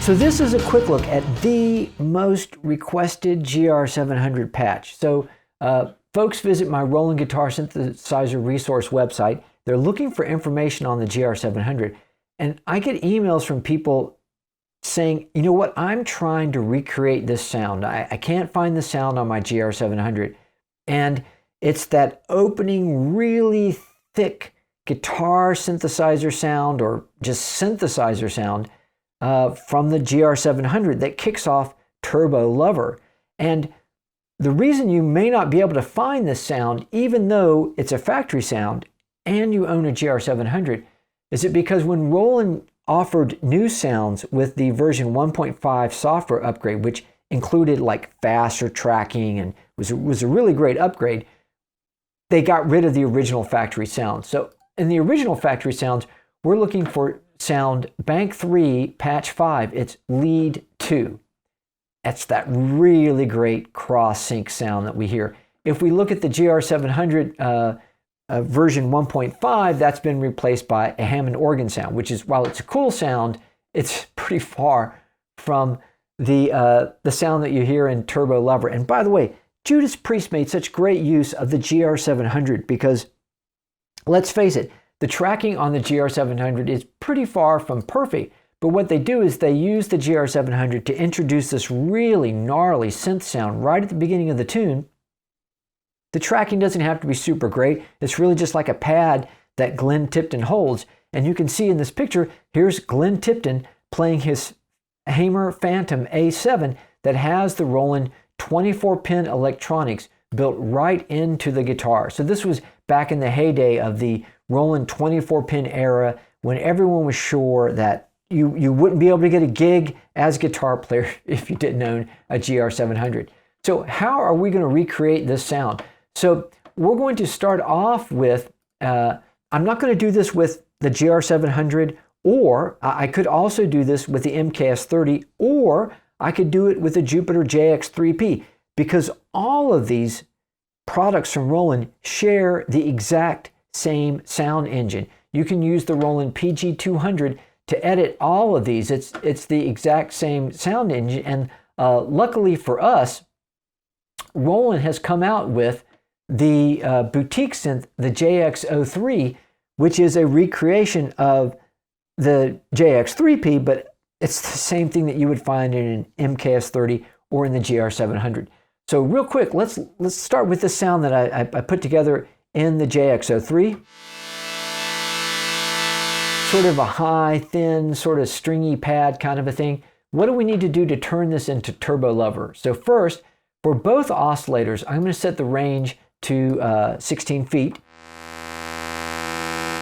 So this is a quick look at the most requested GR-700 patch. So folks visit my Roland Guitar Synthesizer Resource website. They're looking for information on the GR-700. And I get emails from people saying, you know what, I'm trying to recreate this sound. I can't find the sound on my GR-700. And it's that opening really thick guitar synthesizer sound, or just synthesizer sound, from the GR-700 that kicks off Turbo Lover. And the reason you may not be able to find this sound, even though it's a factory sound and you own a GR-700, is it because when Roland offered new sounds with the version 1.5 software upgrade, which included like faster tracking and was a really great upgrade, they got rid of the original factory sound. So in the original factory sounds, we're looking for sound Bank 3 Patch 5. It's Lead 2. That's that really great cross-sync sound that we hear. If we look at the GR-700 version 1.5, that's been replaced by a Hammond organ sound, which is, while it's a cool sound, it's pretty far from the sound that you hear in Turbo Lover. And by the way, Judas Priest made such great use of the GR-700 because, let's face it, the tracking on the GR-700 is pretty far from perfect. But what they do is they use the GR-700 to introduce this really gnarly synth sound right at the beginning of the tune. The tracking doesn't have to be super great. It's really just like a pad that Glenn Tipton holds. And you can see in this picture, here's Glenn Tipton playing his Hamer Phantom A7 that has the Roland 24-pin electronics built right into the guitar. So this was back in the heyday of the Roland 24-pin era, when everyone was sure that you wouldn't be able to get a gig as a guitar player if you didn't own a GR-700. So how are we going to recreate this sound? So we're going to start off with, I'm not going to do this with the GR-700, or I could also do this with the MKS-30, or I could do it with the Jupiter JX-3P, because all of these products from Roland share the exact same sound engine. You can use the Roland PG-200 to edit all of these. It's the exact same sound engine, and luckily for us, Roland has come out with the boutique synth, the JX-03, which is a recreation of the JX-3P, but it's the same thing that you would find in an MKS-30 or in the GR-700. So real quick, let's start with the sound that I put together in the JX-03. Sort of a high, thin, sort of stringy pad kind of a thing. What do we need to do to turn this into Turbo Lover? So first, for both oscillators, I'm going to set the range to 16 feet.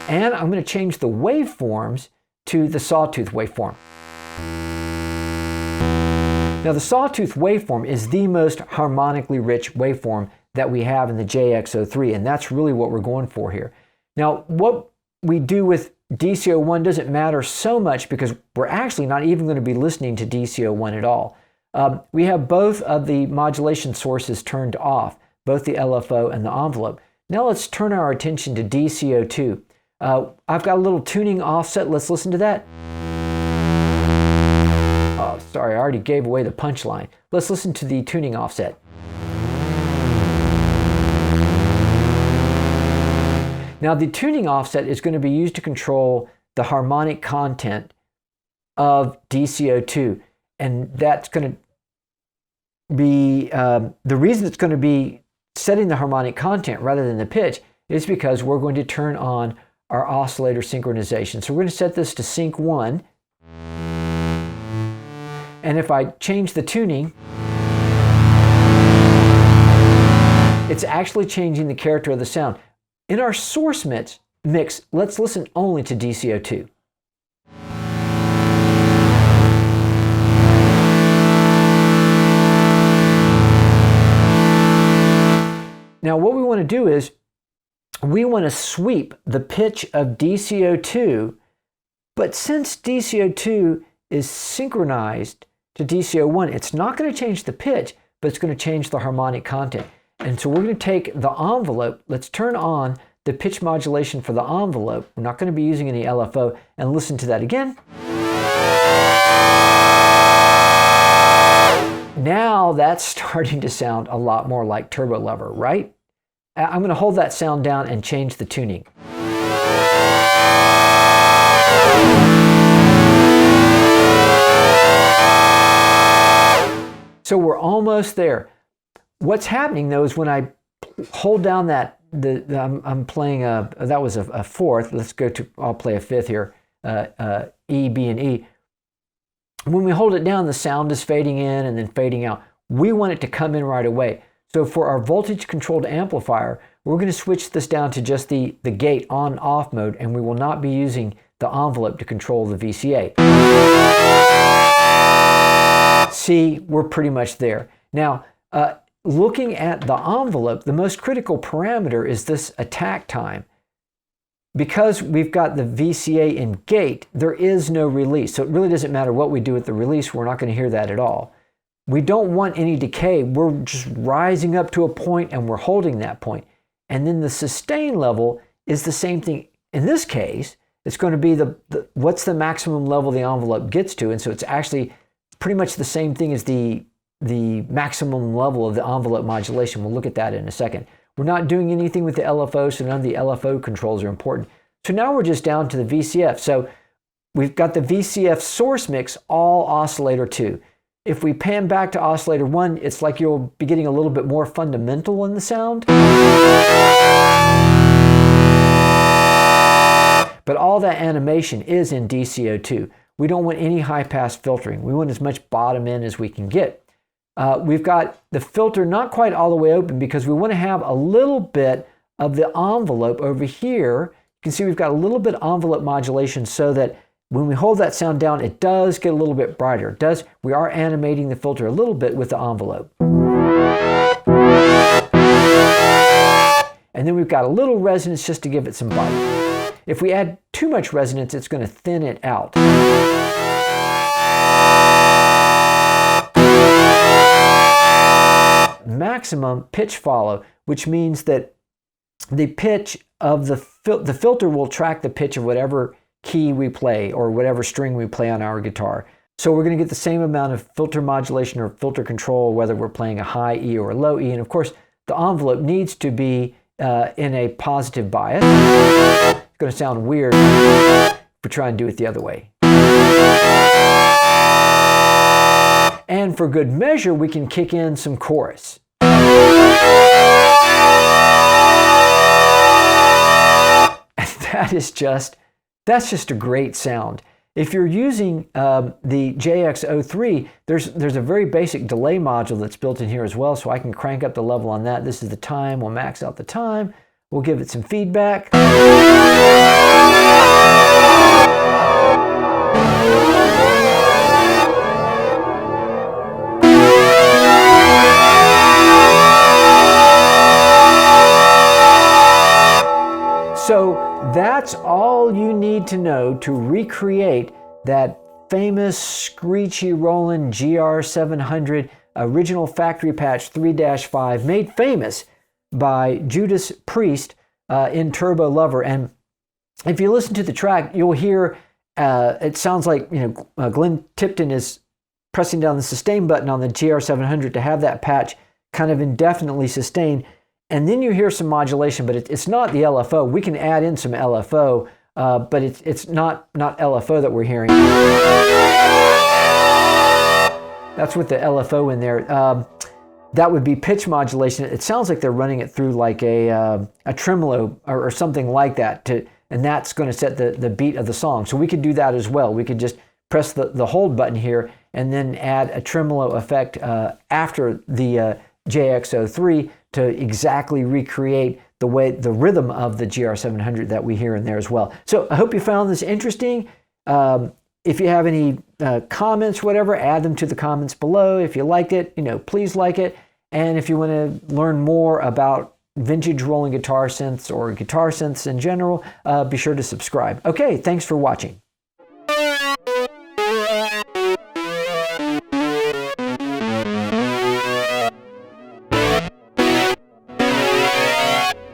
And I'm going to change the waveforms to the sawtooth waveform. Now the sawtooth waveform is the most harmonically rich waveform that we have in the JX-03, and that's really what we're going for here. Now what we do with DC-01 doesn't matter so much because we're actually not even going to be listening to DC-01 at all. We have both of the modulation sources turned off, both the LFO and the envelope. Now let's turn our attention to DC-02. I've got a little tuning offset. Let's listen to that. Oh, sorry, I already gave away the punchline. Let's listen to the tuning offset. Now the tuning offset is going to be used to control the harmonic content of DC-02, and that's going to be, the reason it's going to be setting the harmonic content rather than the pitch is because we're going to turn on our oscillator synchronization. So we're going to set this to sync 1, and if I change the tuning, it's actually changing the character of the sound. In our source mix, let's listen only to DC-02. Now what we want to do is we want to sweep the pitch of DC-02, but since DC-02 is synchronized to DC-01, it's not going to change the pitch, but it's going to change the harmonic content. And so we're going to take the envelope, let's turn on the pitch modulation for the envelope. We're not going to be using any LFO, and listen to that again. that's starting to sound a lot more like turbo lever, right? I'm going to hold that sound down and change the tuning. So we're almost there. What's happening though is when I hold down that, I'm playing that was a fourth. Let's go to, I'll play a fifth here, E, B, and E. When we hold it down, the sound is fading in and then fading out. We want it to come in right away. So for our voltage controlled amplifier, we're going to switch this down to just the gate on off mode, and we will not be using the envelope to control the VCA. See, we're pretty much there. Now, looking at the envelope, the most critical parameter is this attack time. Because we've got the VCA in gate, there is no release. So it really doesn't matter what we do at the release, we're not going to hear that at all. We don't want any decay. We're just rising up to a point and we're holding that point. And then the sustain level is the same thing. In this case, it's going to be what's the maximum level the envelope gets to. And so it's actually pretty much the same thing as the maximum level of the envelope modulation. We'll look at that in a second. We're not doing anything with the LFO, so none of the LFO controls are important. So now we're just down to the VCF. So we've got the VCF source mix, all oscillator 2. If we pan back to oscillator 1, it's like you'll be getting a little bit more fundamental in the sound. But all that animation is in DCO2. We don't want any high-pass filtering. We want as much bottom end as we can get. We've got the filter not quite all the way open because we want to have a little bit of the envelope over here. You can see we've got a little bit of envelope modulation so that when we hold that sound down, it does get a little bit brighter. We are animating the filter a little bit with the envelope. And then we've got a little resonance just to give it some bite. If we add too much resonance, it's going to thin it out. Maximum pitch follow, which means that the pitch of the filter will track the pitch of whatever key we play or whatever string we play on our guitar. So we're going to get the same amount of filter modulation or filter control whether we're playing a high E or a low E. And of course, the envelope needs to be in a positive bias. It's going to sound weird if we try and do it the other way. And for good measure, we can kick in some chorus. That's just a great sound. If you're using the JX-03, there's a very basic delay module that's built in here as well, so I can crank up the level on that. This is the time. We'll max out the time. We'll give it some feedback. So that's all you need to know to recreate that famous screechy Roland GR-700 original factory patch 3-5 made famous by Judas Priest in Turbo Lover. And if you listen to the track, you'll hear it sounds like Glenn Tipton is pressing down the sustain button on the GR-700 to have that patch kind of indefinitely sustain. And then you hear some modulation, but it's not the LFO. We can add in some LFO, but it's not LFO that we're hearing. That's with the LFO in there. That would be pitch modulation. It sounds like they're running it through like a tremolo or something like that, and that's going to set the beat of the song. So we could do that as well. We could just press the hold button here and then add a tremolo effect after the JX-03 to exactly recreate the rhythm of the GR-700 that we hear in there as well. So I hope you found this interesting. If you have any comments, whatever, add them to the comments below. If you liked it, please like it. And if you want to learn more about vintage Roland guitar synths or guitar synths in general, be sure to subscribe. Okay, thanks for watching.